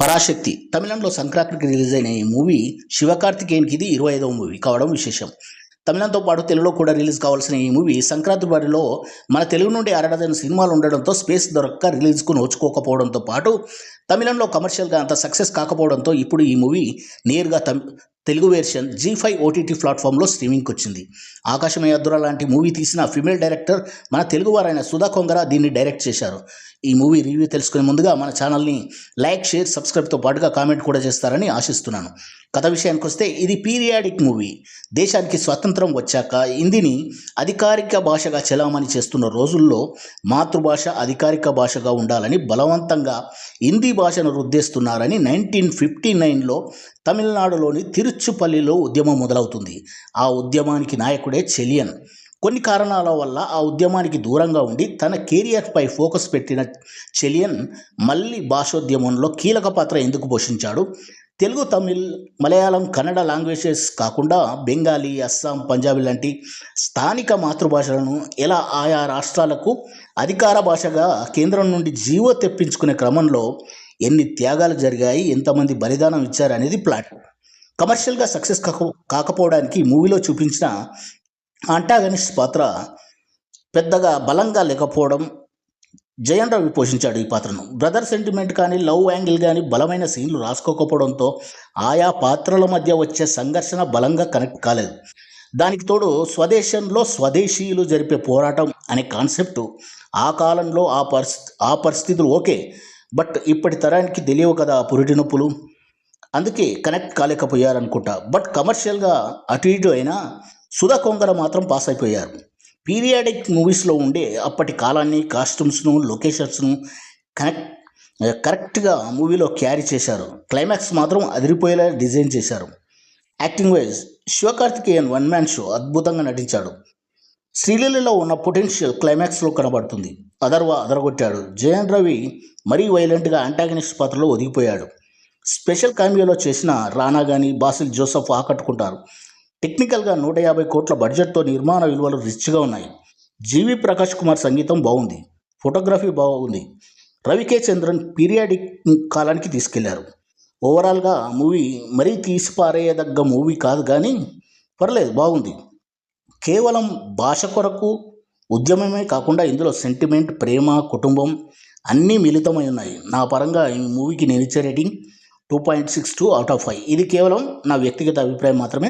పరాశక్తి తమిళంలో సంక్రాంతికి రిలీజ్ అయిన ఈ మూవీ శివకార్తికేయన్కి ఇది 25వ మూవీ కావడం విశేషం. తమిళంతో పాటు తెలుగులో కూడా రిలీజ్ కావాల్సిన ఈ మూవీ సంక్రాంతి బరిలో మన తెలుగు నుండి అరడజన్ సినిమాలు ఉండడంతో స్పేస్ దొరక్క రిలీజ్కు నోచుకోకపోవడంతో పాటు తమిళంలో కమర్షియల్గా అంత సక్సెస్ కాకపోవడంతో ఇప్పుడు ఈ మూవీ నేరుగా తెలుగు వెర్షన్ G5 ఓటీటీ ప్లాట్ఫామ్లో స్ట్రీమింగ్కి వచ్చింది. ఆకాశమే అద్దురా లాంటి మూవీ తీసిన ఫిమేల్ డైరెక్టర్ మన తెలుగువారైన సుధా కొంగర దీన్ని డైరెక్ట్ చేశారు. ఈ మూవీ రివ్యూ తెలుసుకునే ముందుగా మన ఛానల్ని లైక్, షేర్, సబ్స్క్రైబ్తో పాటుగా కామెంట్ కూడా చేస్తారని ఆశిస్తున్నాను. కథ విషయానికి వస్తే ఇది పీరియాడిక్ మూవీ. దేశానికి స్వాతంత్రం వచ్చాక హిందీని అధికారిక భాషగా చెలామణి చేస్తున్న రోజుల్లో మాతృభాష అధికారిక భాషగా ఉండాలని బలవంతంగా హిందీ భాషను రుద్దేస్తున్నారని 1959లో తమిళనాడులోని తిరుచుపల్లిలో ఉద్యమం మొదలవుతుంది. ఆ ఉద్యమానికి నాయకుడే చెలియన్. కొన్ని కారణాల వల్ల ఆ ఉద్యమానికి దూరంగా ఉండి తన కెరియర్పై ఫోకస్ పెట్టిన చెలియన్ మళ్ళీ భాషోద్యమంలో కీలక పాత్ర ఎందుకు పోషించాడు? తెలుగు, తమిళ్, మలయాళం, కన్నడ లాంగ్వేజెస్ కాకుండా బెంగాలీ, అస్సాం, పంజాబీ లాంటి స్థానిక మాతృభాషలను ఎలా ఆయా రాష్ట్రాలకు అధికార భాషగా కేంద్రం నుండి జీవో తెప్పించుకునే క్రమంలో ఎన్ని త్యాగాలు జరిగాయి, ఎంతమంది బలిదానం ఇచ్చారనేది ప్లాట్. కమర్షియల్గా సక్సెస్ కాకపోవడానికి మూవీలో చూపించిన అంటాగనిస్ట్ పాత్ర పెద్దగా బలంగా లేకపోవడం. జయన్ రవి పోషించాడు ఈ పాత్రను. బ్రదర్ సెంటిమెంట్ కానీ, లవ్ యాంగిల్ కానీ బలమైన సీన్లు రాసుకోకపోవడంతో ఆయా పాత్రల మధ్య వచ్చే సంఘర్షణ బలంగా కనెక్ట్ కాలేదు. దానికి తోడు స్వదేశంలో స్వదేశీయులు జరిపే పోరాటం అనే కాన్సెప్ట్ ఆ కాలంలో ఆ పరిస్థితులు ఓకే, బట్ ఇప్పటి తరానికి తెలియవు కదా ఆ పురిటి నొప్పులు. అందుకే కనెక్ట్ కాలేకపోయారనుకుంటా. బట్ కమర్షియల్గా అటు ఇటు అయినా సుధా కొంగర మాత్రం పాస్ అయిపోయారు. పీరియాడిక్ మూవీస్లో ఉండే అప్పటి కాలాన్ని, కాస్ట్యూమ్స్ను, లొకేషన్స్ను కరెక్ట్గా మూవీలో క్యారీ చేశారు. క్లైమాక్స్ మాత్రం అదిరిపోయేలా డిజైన్ చేశారు. Acting wise Sivakarthikeyan one man show అద్భుతంగా నటించాడు. శ్రీలీలలో ఉన్న పొటెన్షియల్ క్లైమాక్స్లో కనబడుతుంది. అదరగొట్టాడు. జయన్ రవి మరీ వైలెంట్గా అంటాగనిస్ట్ పాత్రలో ఒదిగిపోయాడు. స్పెషల్ కామియోలో చేసిన రానా కానీ, బాసిల్ జోసెఫ్ ఆకట్టుకుంటారు. టెక్నికల్గా 150 కోట్ల బడ్జెట్తో నిర్మాణ విలువలు రిచ్గా ఉన్నాయి. జీవి ప్రకాష్ కుమార్ సంగీతం బాగుంది. ఫోటోగ్రఫీ బాగుంది. రవికే చంద్రన్ పీరియాడిక్ కాలానికి తీసుకెళ్లారు. ఓవరాల్గా మూవీ మరీ తీసిపారేయదగ్గ మూవీ కాదు కానీ పర్లేదు, బాగుంది. కేవలం భాష కొరకు ఉద్యమమే కాకుండా ఇందులో సెంటిమెంట్, ప్రేమ, కుటుంబం అన్నీ మిళితమై ఉన్నాయి. నా పరంగా ఈ మూవీకి నేను ఇచ్చే రేటింగ్ 2.62 out of 5. ఇది కేవలం నా వ్యక్తిగత అభిప్రాయం మాత్రమే.